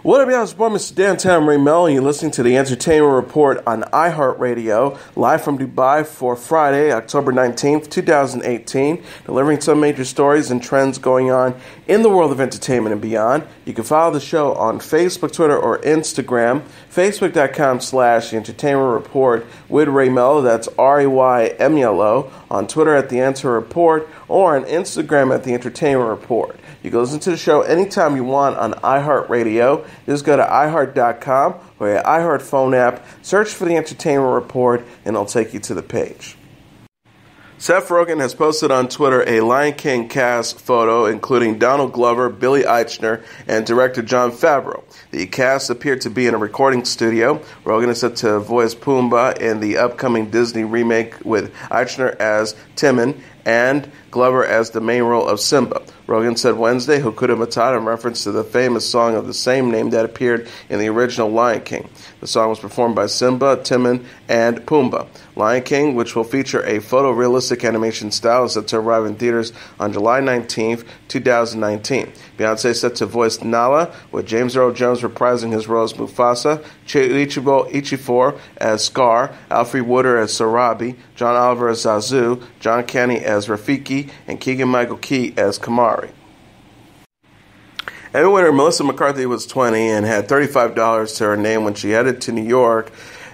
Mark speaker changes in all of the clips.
Speaker 1: What up, y'all? It's boy, Mr. Downtown Ray Melo, and you're listening to the Entertainment Report on iHeartRadio, live from Dubai for Friday, October 19th, 2018, delivering some major stories and trends going on in the world of entertainment and beyond. You can follow the show on Facebook, Twitter, or Instagram, facebook.com/The Entertainment Report with Ray Melo, that's RAYMELO, on Twitter at The Enter Report, or on Instagram at The Entertainment Report. You can listen to the show anytime you want on iHeartRadio. Just go to iHeart.com or your iHeart phone app, search for The Entertainment Report, and it'll take you to the page. Seth Rogen has posted on Twitter a Lion King cast photo including Donald Glover, Billy Eichner, and director Jon Favreau. The cast appeared to be in a recording studio. Rogen is set to voice Pumbaa in the upcoming Disney remake with Eichner as Timon and Glover as the main role of Simba. Rogen said Wednesday, Hakuna Matata, in reference to the famous song of the same name that appeared in the original Lion King. The song was performed by Simba, Timon, and Pumbaa. Lion King, which will feature a photorealistic animation style, is set to arrive in theaters on July 19th, 2019. Beyoncé is set to voice Nala, with James Earl Jones reprising his role as Mufasa, Chiwetel Ejiofor as Scar, Alfre Woodard as Sarabi, John Oliver as Zazu, John Candy as Rafiki, and Keegan-Michael Key as Kamari. Emmy winner Melissa McCarthy was 20 and had $35 to her name when she headed to New York,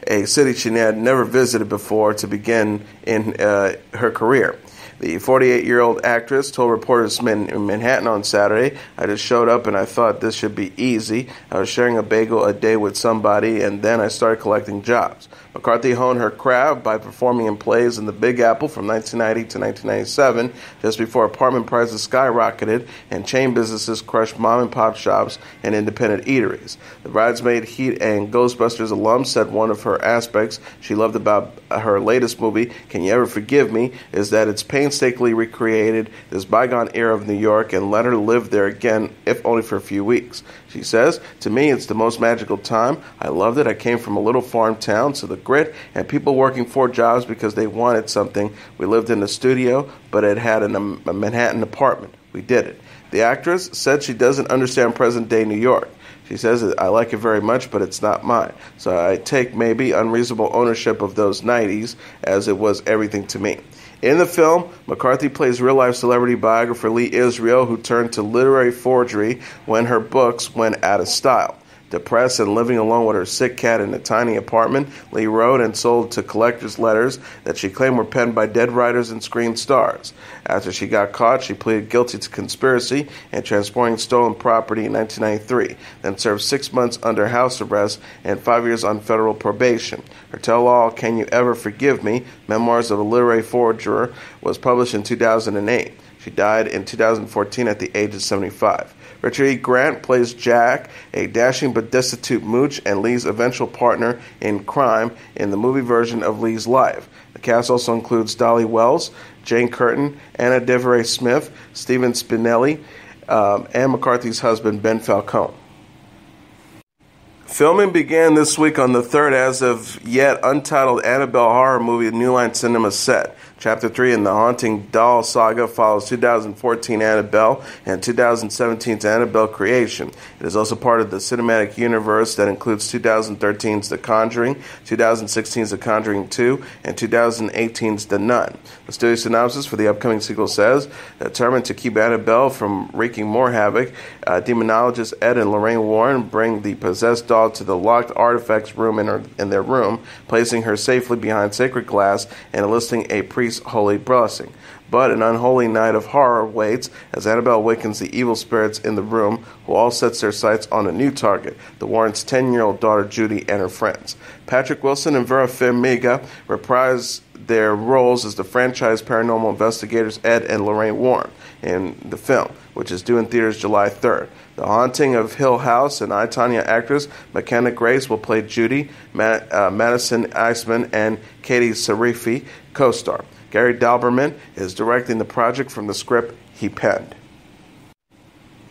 Speaker 1: a city she had never visited before, to begin in her career. The 48-year-old actress told reporters in Manhattan on Saturday, "I just showed up and I thought this should be easy. I was sharing a bagel a day with somebody and then I started collecting jobs." McCarthy honed her craft by performing in plays in the Big Apple from 1990 to 1997, just before apartment prices skyrocketed and chain businesses crushed mom-and-pop shops and independent eateries. The Bridesmaid, Heat, and Ghostbusters alum said one of her aspects she loved about her latest movie, Can You Ever Forgive Me?, is that it's painstakingly recreated this bygone era of New York and let her live there again, if only for a few weeks. She says, "To me, it's the most magical time. I loved it. I came from a little farm town, so the grit and people working 4 jobs because they wanted something. We lived in a studio, but it had a Manhattan apartment. We did it." The actress said she doesn't understand present-day New York. She says, "I like it very much, but it's not mine. So I take maybe unreasonable ownership of those 90s as it was everything to me." In the film, McCarthy plays real-life celebrity biographer Lee Israel, who turned to literary forgery when her books went out of style. Depressed and living alone with her sick cat in a tiny apartment, Lee wrote and sold to collectors letters that she claimed were penned by dead writers and screen stars. After she got caught, she pleaded guilty to conspiracy and transporting stolen property in 1993, then served 6 months under house arrest and 5 years on federal probation. Her tell-all, Can You Ever Forgive Me?, Memoirs of a Literary Forger, was published in 2008. She died in 2014 at the age of 75. Richard E. Grant plays Jack, a dashing but destitute mooch and Lee's eventual partner in crime in the movie version of Lee's life. The cast also includes Dolly Wells, Jane Curtin, Anna Deveray Smith, Stephen Spinelli, and McCarthy's husband, Ben Falcone. Filming began this week on the third as of yet untitled Annabelle horror movie at New Line Cinema set. Chapter 3 in the Haunting Doll saga follows 2014 Annabelle and 2017's Annabelle creation. It is also part of the cinematic universe that includes 2013's The Conjuring, 2016's The Conjuring 2, and 2018's The Nun. The studio synopsis for the upcoming sequel says, determined to keep Annabelle from wreaking more havoc, demonologists Ed and Lorraine Warren bring the possessed doll to the locked artifacts room in their room, placing her safely behind sacred glass and enlisting a priest's holy blessing. But an unholy night of horror waits as Annabelle awakens the evil spirits in the room, who all sets their sights on a new target, the Warrens' 10-year-old daughter Judy and her friends. Patrick Wilson and Vera Farmiga reprise their roles as the franchise paranormal investigators Ed and Lorraine Warren in the film, which is due in theaters July 3rd. The Haunting of Hill House and I, Tonya actress McKenna Grace will play Judy, Madison Iseman, and Katie Sarifi co-star. Gary Dalberman is directing the project from the script he penned.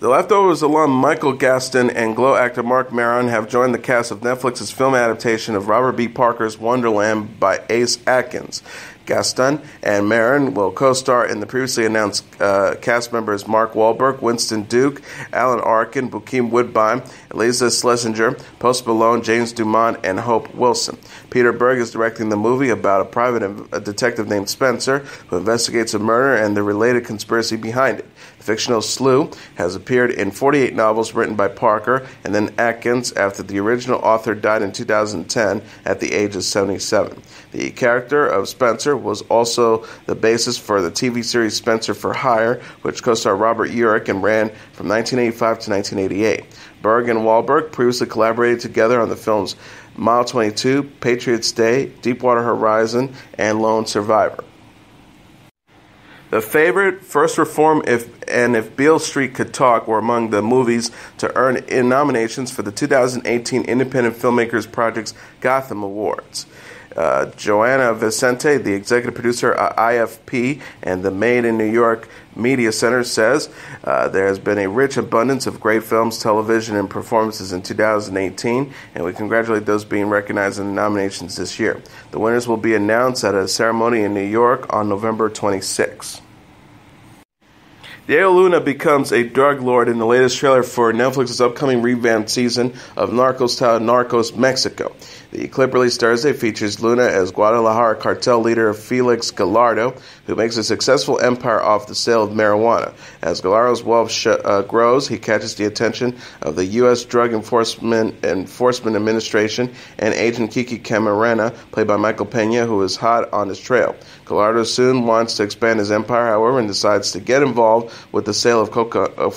Speaker 1: The Leftovers alum Michael Gaston and Glow actor Marc Maron have joined the cast of Netflix's film adaptation of Robert B. Parker's Wonderland by Ace Atkins. Gaston and Maron will co-star in the previously announced cast members Mark Wahlberg, Winston Duke, Alan Arkin, Bokeem Woodbine, Eliza Schlesinger, Post Malone, James Dumont, and Hope Wilson. Peter Berg is directing the movie about a private detective named Spencer who investigates a murder and the related conspiracy behind it. The fictional sleuth has appeared in 48 novels written by Parker and then Atkins after the original author died in 2010 at the age of 77. The character of Spencer was also the basis for the TV series Spencer for Hire, which co-starred Robert Urich and ran from 1985 to 1988. Berg and Wahlberg previously collaborated together on the films Mile 22, Patriots Day, Deepwater Horizon, and Lone Survivor. The Favorite, First Reformed, If Beale Street Could Talk were among the movies to earn in nominations for the 2018 Independent Filmmakers Project's Gotham Awards. Joanna Vicente, the executive producer at IFP and the Made in New York Media Center, says there has been a rich abundance of great films, television, and performances in 2018, and we congratulate those being recognized in the nominations this year. The winners will be announced at a ceremony in New York on November 26. Diego Luna becomes a drug lord in the latest trailer for Netflix's upcoming revamped season of Narcos titled Narcos Mexico. The clip released Thursday features Luna as Guadalajara cartel leader Felix Gallardo, who makes a successful empire off the sale of marijuana. As Gallardo's wealth grows, he catches the attention of the U.S. Drug Enforcement Administration and agent Kiki Camarena, played by Michael Pena, who is hot on his trail. Gallardo soon wants to expand his empire, however, and decides to get involved with the sale of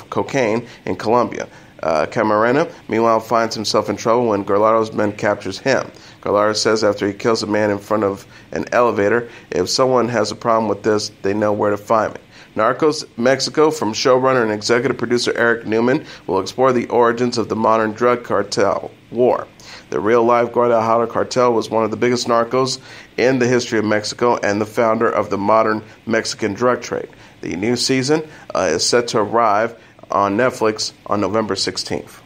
Speaker 1: cocaine in Colombia. Camarena, meanwhile, finds himself in trouble when Gallardo's men captures him. Gallardo says after he kills a man in front of an elevator, if someone has a problem with this, they know where to find me. Narcos Mexico, from showrunner and executive producer Eric Newman, will explore the origins of the modern drug cartel war. The real-life Guadalajara cartel was one of the biggest narcos in the history of Mexico and the founder of the modern Mexican drug trade. The new season is set to arrive on Netflix on November 16th.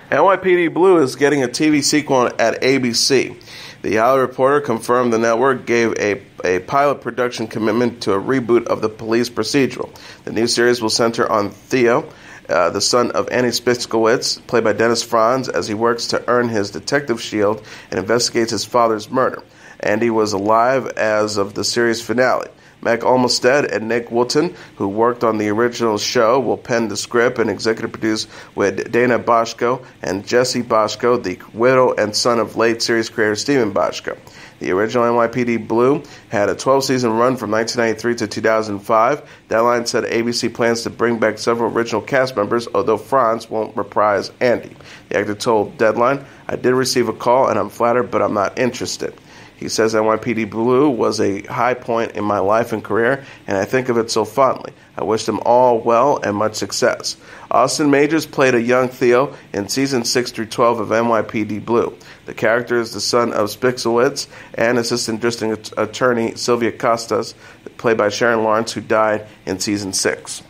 Speaker 1: NYPD Blue is getting a TV sequel at ABC. The Hollywood Reporter confirmed the network gave a pilot production commitment to a reboot of the police procedural. The new series will center on Theo, the son of Annie Spitzkowitz, played by Dennis Franz, as he works to earn his detective shield and investigates his father's murder. Andy was alive as of the series finale. Mac Olmstead and Nick Woolton, who worked on the original show, will pen the script and executive produce with Dana Boshko and Jesse Boshko, the widow and son of late series creator Stephen Boshko. The original NYPD Blue had a 12-season run from 1993 to 2005. Deadline said ABC plans to bring back several original cast members, although Franz won't reprise Andy. The actor told Deadline, "I did receive a call and I'm flattered, but I'm not interested." He says NYPD Blue was a high point in my life and career, and I think of it so fondly. I wish them all well and much success. Austin Majors played a young Theo in season 6 through 12 of NYPD Blue. The character is the son of Spitzkowitz and assistant district attorney Sylvia Costas, played by Sharon Lawrence, who died in season 6.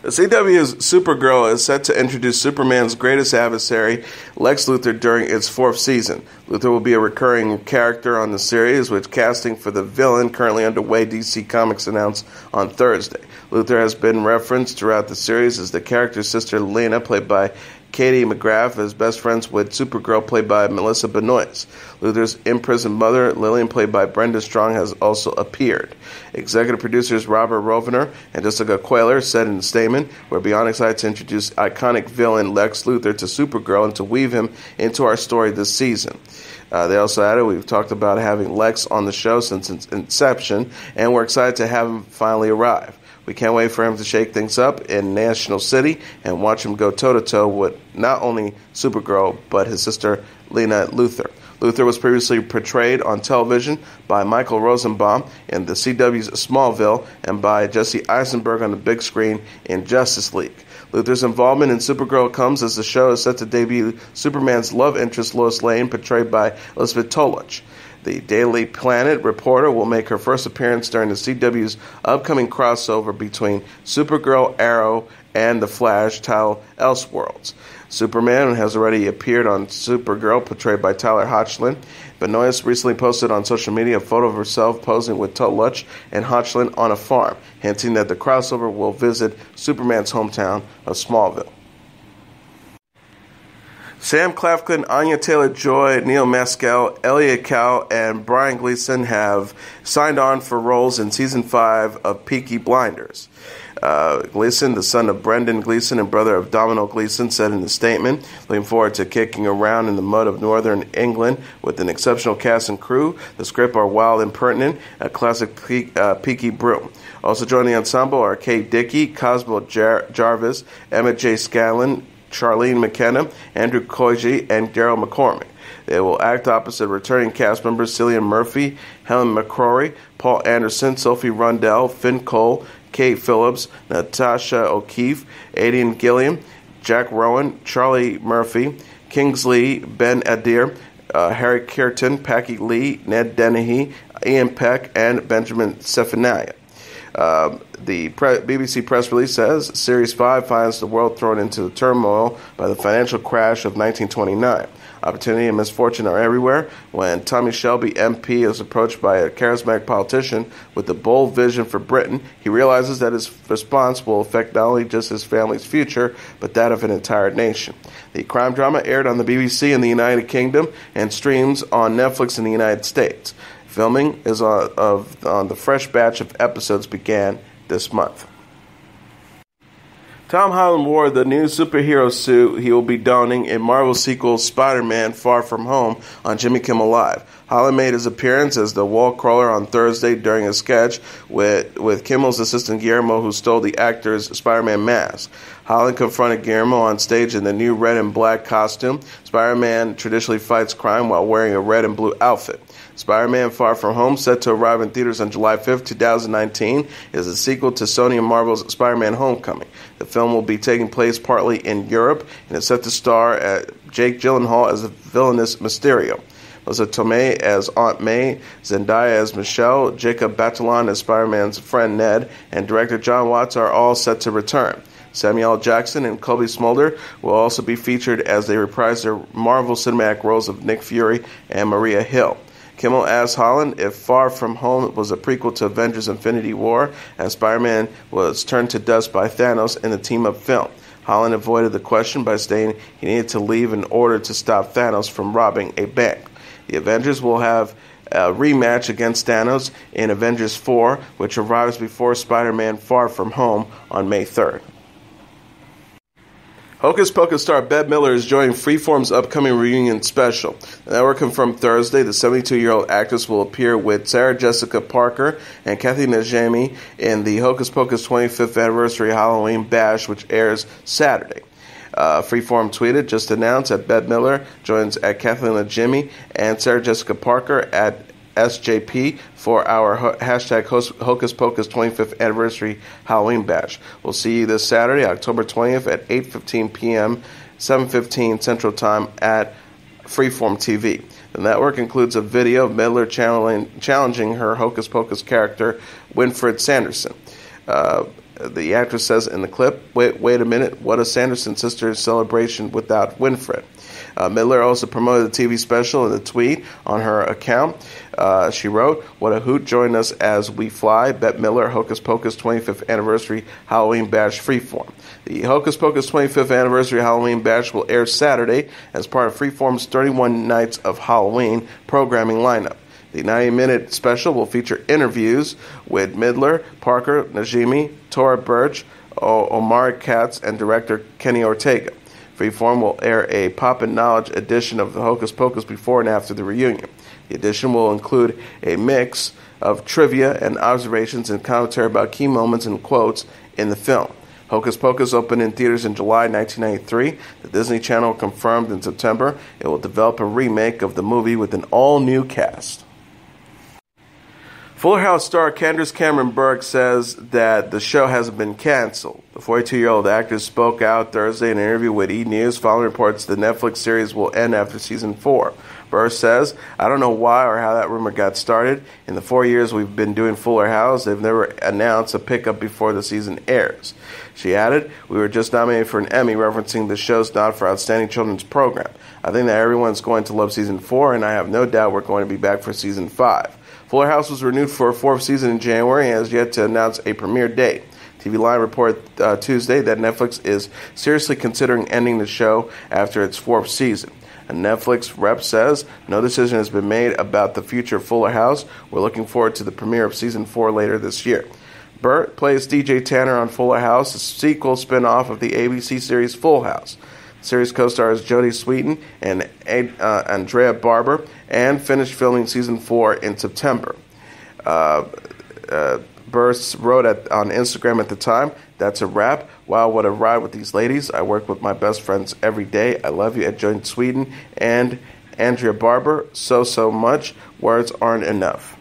Speaker 1: The CW's Supergirl is set to introduce Superman's greatest adversary, Lex Luthor, during its 4th season. Luthor will be a recurring character on the series, with casting for the villain currently underway, DC Comics announced on Thursday. Luthor has been referenced throughout the series as the character's sister Lena, played by Katie McGrath, is best friends with Supergirl, played by Melissa Benoist. Luthor's imprisoned mother, Lillian, played by Brenda Strong, has also appeared. Executive producers Robert Rovner and Jessica Quayler said in a statement, "We're beyond excited to introduce iconic villain Lex Luthor to Supergirl and to weave him into our story this season." They also added, "We've talked about having Lex on the show since its inception, and we're excited to have him finally arrive. We can't wait for him to shake things up in National City and watch him go toe-to-toe with not only Supergirl, but his sister Lena Luthor." Luthor was previously portrayed on television by Michael Rosenbaum in the CW's Smallville and by Jesse Eisenberg on the big screen in Justice League. Luthor's involvement in Supergirl comes as the show is set to debut Superman's love interest Lois Lane, portrayed by Elizabeth Toloch. The Daily Planet reporter will make her first appearance during the CW's upcoming crossover between Supergirl, Arrow, and The Flash, titled Elseworlds. Superman has already appeared on Supergirl, portrayed by Tyler Hoechlin. Benoist recently posted on social media a photo of herself posing with Tutluch and Hoechlin on a farm, hinting that the crossover will visit Superman's hometown of Smallville. Sam Claflin, Anya Taylor-Joy, Neil Maskell, Elia Kal, and Brian Gleason have signed on for roles in Season 5 of Peaky Blinders. Gleason, the son of Brendan Gleason and brother of Domino Gleason, said in a statement, looking forward to kicking around in the mud of northern England with an exceptional cast and crew. The script are wild and pertinent, a classic Peaky Brew. Also joining the ensemble are Kate Dickey, Cosmo Jarvis, Emma J. Scanlon, Charlene McKenna, Andrew Koji, and Daryl McCormick. They will act opposite returning cast members Cillian Murphy, Helen McCrory, Paul Anderson, Sophie Rundell, Finn Cole, Kate Phillips, Natasha O'Keefe, Aidan Gilliam, Jack Rowan, Charlie Murphy, Kingsley Ben Adir, Harry Keaton, Packy Lee, Ned Dennehy, Ian Peck, and Benjamin Stephania. The BBC press release says Series 5 finds the world thrown into the turmoil by the financial crash of 1929. Opportunity and misfortune are everywhere. When Tommy Shelby, MP, is approached by a charismatic politician with a bold vision for Britain, he realizes that his response will affect not only just his family's future, but that of an entire nation. The crime drama aired on the BBC in the United Kingdom and streams on Netflix in the United States. Filming is on the fresh batch of episodes began this month. Tom Holland wore the new superhero suit he will be donning in Marvel sequel Spider-Man Far From Home on Jimmy Kimmel Live. Holland made his appearance as the wall crawler on Thursday during a sketch with Kimmel's assistant Guillermo, who stole the actor's Spider-Man mask. Holland confronted Guillermo on stage in the new red and black costume. Spider-Man traditionally fights crime while wearing a red and blue outfit. Spider-Man Far From Home, set to arrive in theaters on July 5th, 2019, is a sequel to Sony and Marvel's Spider-Man Homecoming. The film will be taking place partly in Europe and is set to star Jake Gyllenhaal as the villainous Mysterio, Melissa Tomei as Aunt May, Zendaya as Michelle, Jacob Batalon as Spider-Man's friend Ned, and director John Watts are all set to return. Samuel L. Jackson and Kobe Smolder will also be featured as they reprise their Marvel cinematic roles of Nick Fury and Maria Hill. Kimmel asked Holland if Far From Home was a prequel to Avengers Infinity War, as Spider-Man was turned to dust by Thanos in the team-up film. Holland avoided the question by saying he needed to leave in order to stop Thanos from robbing a bank. The Avengers will have a rematch against Thanos in Avengers 4, which arrives before Spider-Man Far From Home on May 3rd. Hocus Pocus star Bette Midler is joining Freeform's upcoming reunion special. The network confirmed Thursday the 72-year-old actress will appear with Sarah Jessica Parker and Kathy Najimy in the Hocus Pocus 25th Anniversary Halloween Bash, which airs Saturday. Freeform tweeted, just announced that Bette Midler joins at Kathleen Najimy and Sarah Jessica Parker at SJP for our hashtag Hocus Pocus 25th Anniversary Halloween Bash. We'll see you this Saturday, October 20th at 8:15 p.m., 7:15 Central Time at Freeform TV. The network includes a video of Midler challenging her Hocus Pocus character, Winifred Sanderson. The actress says in the clip, wait a minute, what a Sanderson sisters celebration without Winifred. Midler also promoted the TV special in a tweet on her account. She wrote, what a hoot, join us as we fly, Bette Midler, Hocus Pocus 25th Anniversary Halloween Bash Freeform. The Hocus Pocus 25th Anniversary Halloween Bash will air Saturday as part of Freeform's 31 Nights of Halloween programming lineup. The 90-minute special will feature interviews with Midler, Parker, Najimy, Tora Birch, Omari Katz, and director Kenny Ortega. Freeform will air a Pop and Knowledge edition of the Hocus Pocus before and after the reunion. The edition will include a mix of trivia and observations and commentary about key moments and quotes in the film. Hocus Pocus opened in theaters in July 1993. The Disney Channel confirmed in September it will develop a remake of the movie with an all-new cast. Fuller House star Candace Cameron Bure says that the show hasn't been canceled. The 42-year-old actress spoke out Thursday in an interview with E! News following reports the Netflix series will end after season 4. Bure says, "I don't know why or how that rumor got started. In the 4 years we've been doing Fuller House, they've never announced a pickup before the season airs." She added, "We were just nominated for an Emmy, referencing the show's nod for Outstanding Children's Program. I think that everyone's going to love season 4, and I have no doubt we're going to be back for season 5. Fuller House was renewed for a 4th season in January and has yet to announce a premiere date. TV Line reported Tuesday that Netflix is seriously considering ending the show after its 4th season. A Netflix rep says, "No decision has been made about the future of Fuller House. We're looking forward to the premiere of season 4 later this year." Bure plays DJ Tanner on Fuller House, a sequel spin-off of the ABC series Full House. The series co-stars Jodie Sweetin and Andrea Barber, and finished filming season 4 in September. Bure wrote on Instagram at the time, "That's a wrap. Wow, what a ride with these ladies. I work with my best friends every day. I love you," at Jodie Sweetin and Andrea Barber. So much. Words aren't enough.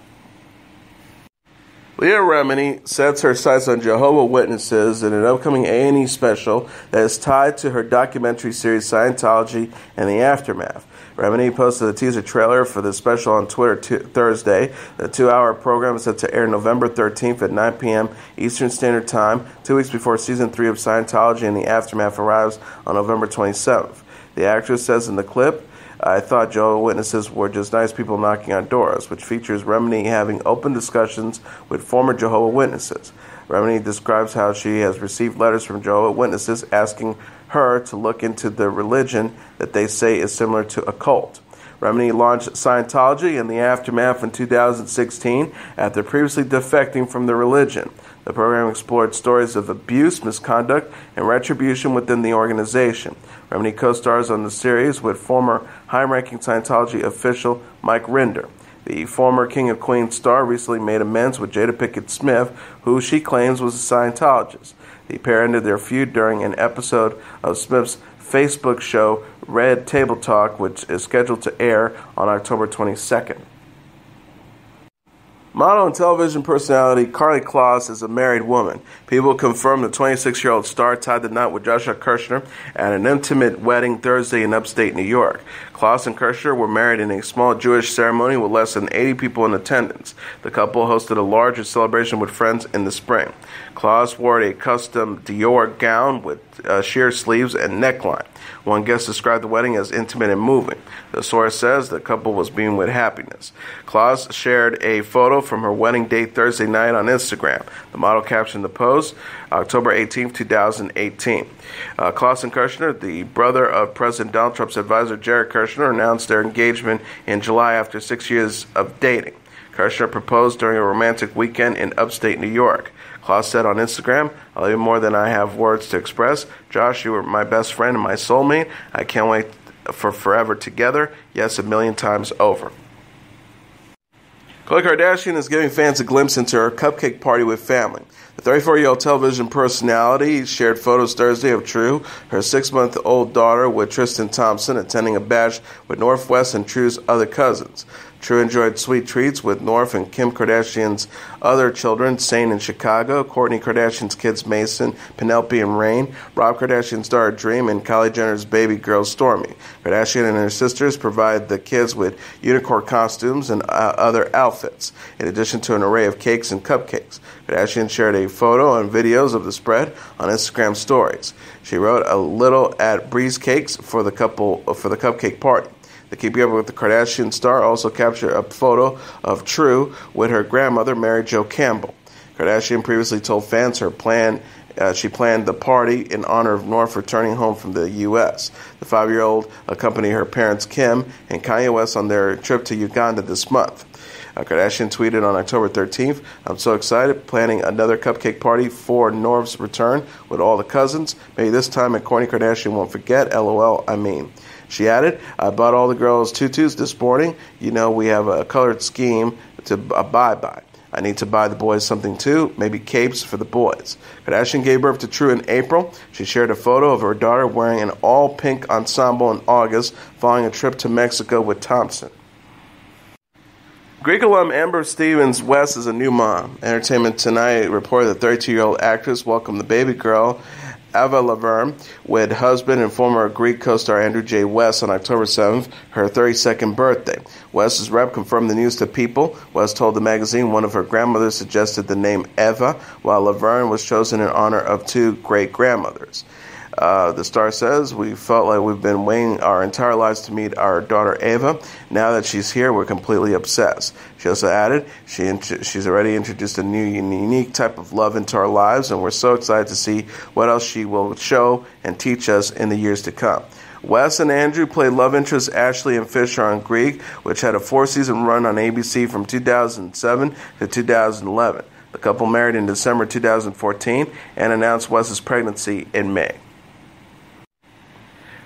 Speaker 1: Leah Remini sets her sights on Jehovah Witnesses in an upcoming A&E special that is tied to her documentary series Scientology and the Aftermath. Remini posted a teaser trailer for the special on Twitter Thursday. The 2-hour program is set to air November 13th at 9 p.m. Eastern Standard Time, 2 weeks before Season 3 of Scientology and the Aftermath arrives on November 27th. The actress says in the clip, "I thought Jehovah's Witnesses were just nice people knocking on doors," which features Remini having open discussions with former Jehovah's Witnesses. Remini describes how she has received letters from Jehovah's Witnesses asking her to look into the religion that they say is similar to a cult. Remini launched Scientology and the Aftermath in 2016 after previously defecting from the religion. The program explored stories of abuse, misconduct, and retribution within the organization. Remini co-stars on the series with former high-ranking Scientology official Mike Rinder. The former King of Queens star recently made amends with Jada Pinkett Smith, who she claims was a Scientologist. The pair ended their feud during an episode of Smith's Facebook show Red Table Talk, which is scheduled to air on October 22nd. Model and television personality Karlie Kloss is a married woman. People confirmed the 26-year-old star tied the knot with Joshua Kushner at an intimate wedding Thursday in upstate New York. Kloss and Kushner were married in a small Jewish ceremony with less than 80 people in attendance. The couple hosted a larger celebration with friends in the spring. Kloss wore a custom Dior gown with sheer sleeves and neckline. One guest described the wedding as intimate and moving. The source says the couple was beaming with happiness. Kloss shared a photo from her wedding date Thursday night on Instagram. The model captioned the post, October 18, 2018. Kloss and Kushner, the brother of President Donald Trump's advisor Jared Kushner, announced their engagement in July after 6 years of dating. Kushner proposed during a romantic weekend in upstate New York. Kloss said on Instagram, "I love you more than I have words to express. Josh, you were my best friend and my soulmate. I can't wait for forever together. Yes, 1,000,000 times over." Khloe Kardashian is giving fans a glimpse into her cupcake party with family. The 34-year-old television personality shared photos Thursday of True, her 6-month-old daughter, with Tristan Thompson attending a bash with Northwest and True's other cousins. True enjoyed sweet treats with North and Kim Kardashian's other children, Sane in Chicago, Kourtney Kardashian's kids Mason, Penelope and Rain, Rob Kardashian's daughter Dream, and Kylie Jenner's baby girl Stormi. Kardashian and her sisters provide the kids with unicorn costumes and other outfits, in addition to an array of cakes and cupcakes. Kardashian shared a photo and videos of the spread on Instagram stories. She wrote a little at Breeze Cakes for the cupcake party. The Keeping Up with the Kardashian star also captured a photo of True with her grandmother, Mary Jo Campbell. Kardashian previously told fans she planned the party in honor of North returning home from the U.S. The 5-year-old accompanied her parents, Kim and Kanye West, on their trip to Uganda this month. Kardashian tweeted on October 13th, "I'm so excited, planning another cupcake party for Norv's return with all the cousins. Maybe this time Kourtney Kardashian won't forget, LOL, I mean." She added, "I bought all the girls tutus this morning. You know, we have a colored scheme to buy by. I need to buy the boys something too, maybe capes for the boys." Kardashian gave birth to True in April. She shared a photo of her daughter wearing an all-pink ensemble in August following a trip to Mexico with Thompson. Greek alum Amber Stevens West is a new mom. Entertainment Tonight reported the 32-year-old actress welcomed the baby girl, Ava Laverne, with husband and former Greek co-star Andrew J. West on October 7th, her 32nd birthday. West's rep confirmed the news to People. West told the magazine one of her grandmothers suggested the name Eva, while Laverne was chosen in honor of two great-grandmothers. The star says, "We felt like we've been waiting our entire lives to meet our daughter Ava. Now that she's here, we're completely obsessed." She also added, she's already introduced a new unique type of love into our lives, and we're so excited to see what else she will show and teach us in the years to come. Wes and Andrew played love interests Ashley and Fisher on Greek, which had a 4-season run on ABC from 2007 to 2011. The couple married in December 2014 and announced Wes's pregnancy in May.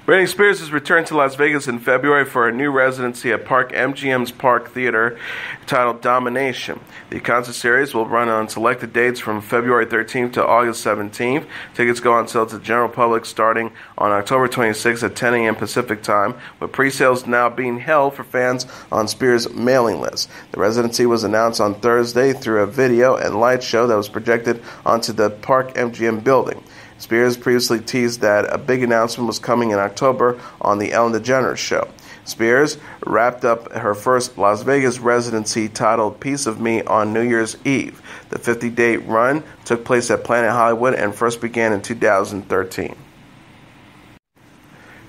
Speaker 1: Britney Spears has returned to Las Vegas in February for a new residency at MGM's Park Theater titled Domination. The concert series will run on selected dates from February 13th to August 17th. Tickets go on sale to the general public starting on October 26th at 10 a.m. Pacific Time, with pre-sales now being held for fans on Spears' mailing list. The residency was announced on Thursday through a video and light show that was projected onto the Park MGM building. Spears previously teased that a big announcement was coming in October on The Ellen DeGeneres Show. Spears wrapped up her first Las Vegas residency titled Piece of Me on New Year's Eve. The 50-day run took place at Planet Hollywood and first began in 2013.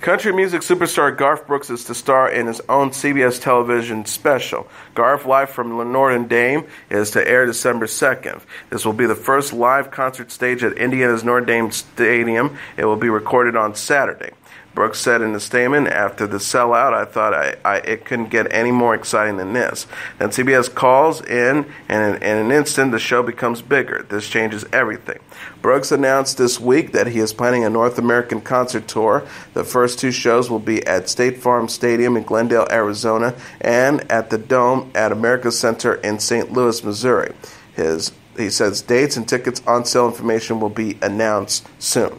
Speaker 1: Country music superstar Garth Brooks is to star in his own CBS television special. Garth Live from Notre Dame is to air December 2nd. This will be the first live concert stage at Indiana's Notre Dame Stadium. It will be recorded on Saturday. Brooks said in a statement, "After the sellout, I thought it couldn't get any more exciting than this. Then CBS calls in, and in an instant, the show becomes bigger. This changes everything." Brooks announced this week that he is planning a North American concert tour. The first two shows will be at State Farm Stadium in Glendale, Arizona, and at the Dome at America's Center in St. Louis, Missouri. He says dates and tickets on sale information will be announced soon.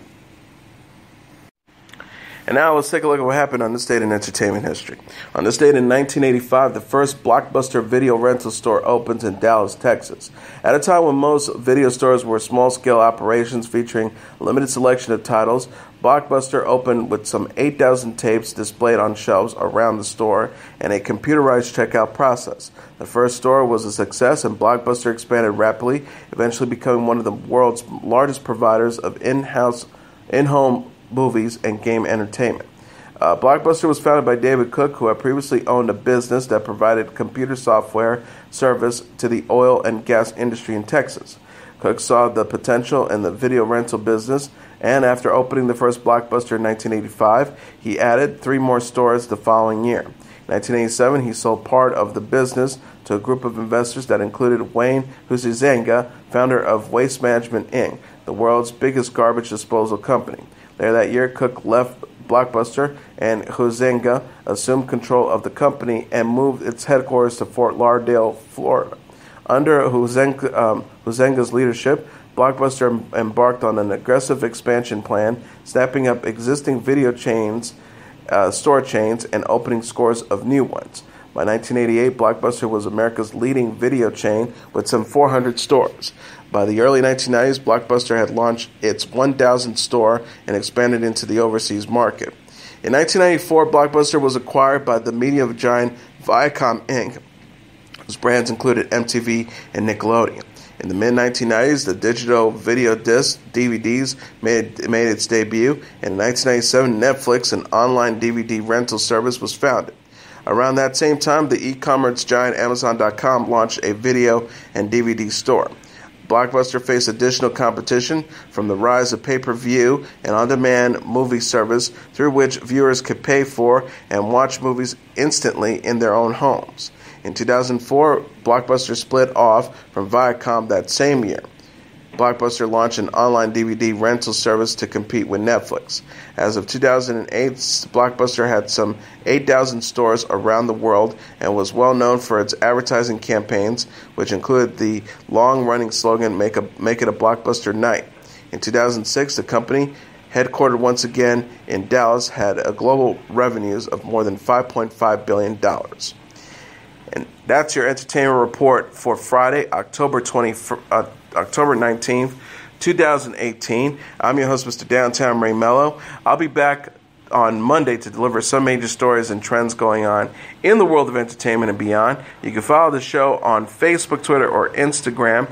Speaker 1: And now let's take a look at what happened on this date in entertainment history. On this date in 1985, the first Blockbuster video rental store opens in Dallas, Texas. At a time when most video stores were small-scale operations featuring a limited selection of titles, Blockbuster opened with some 8,000 tapes displayed on shelves around the store and a computerized checkout process. The first store was a success, and Blockbuster expanded rapidly, eventually becoming one of the world's largest providers of in-home movies and game entertainment. Blockbuster was founded by David Cook, who had previously owned a business that provided computer software service to the oil and gas industry in Texas. Cook saw the potential in the video rental business, and after opening the first Blockbuster in 1985, he added 3 more stores the following year. In 1987, he sold part of the business to a group of investors that included Wayne Huizenga, founder of Waste Management, Inc., the world's biggest garbage disposal company. Later that year, Cook left Blockbuster, and Huizenga assumed control of the company and moved its headquarters to Fort Lauderdale, Florida. Under Huizenga's leadership, Blockbuster embarked on an aggressive expansion plan, snapping up existing video chains, store chains, and opening scores of new ones. By 1988, Blockbuster was America's leading video chain with some 400 stores. By the early 1990s, Blockbuster had launched its 1,000th store and expanded into the overseas market. In 1994, Blockbuster was acquired by the media giant Viacom Inc., whose brands included MTV and Nickelodeon. In the mid-1990s, the digital video disc, DVDs, made its debut, and in 1997, Netflix, an online DVD rental service, was founded. Around that same time, the e-commerce giant Amazon.com launched a video and DVD store. Blockbuster faced additional competition from the rise of pay-per-view and on-demand movie service through which viewers could pay for and watch movies instantly in their own homes. In 2004, Blockbuster split off from Viacom that same year. Blockbuster launched an online DVD rental service to compete with Netflix. As of 2008, Blockbuster had some 8,000 stores around the world and was well known for its advertising campaigns, which included the long-running slogan, Make it a Blockbuster Night. In 2006, the company, headquartered once again in Dallas, had global revenues of more than $5.5 billion. And that's your entertainment report for Friday, October 19th, 2018. I'm your host, Mr. Downtown Ray Melo. I'll be back on Monday to deliver some major stories and trends going on in the world of entertainment and beyond. You can follow the show on Facebook, Twitter, or Instagram.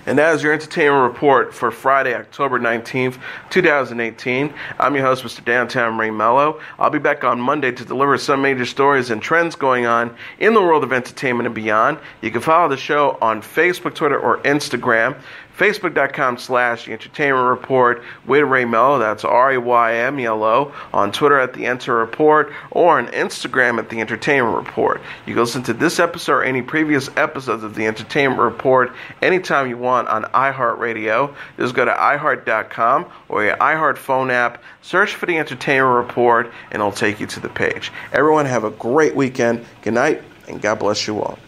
Speaker 1: And that is your entertainment report for Friday, October 19th, 2018. I'm your host, Mr. Downtown Ray Melo. I'll be back on Monday to deliver some major stories and trends going on in the world of entertainment and beyond. You can follow the show on Facebook, Twitter, or Instagram. Facebook.com/The Entertainment Report with Ray Melo. That's RAYMELO. On Twitter at The Enter Report, or on Instagram at The Entertainment Report. You can listen to this episode or any previous episodes of The Entertainment Report anytime you want on iHeartRadio. Just go to iHeart.com or your iHeart phone app, search for The Entertainment Report, and it'll take you to the page. Everyone have a great weekend. Good night, and God bless you all.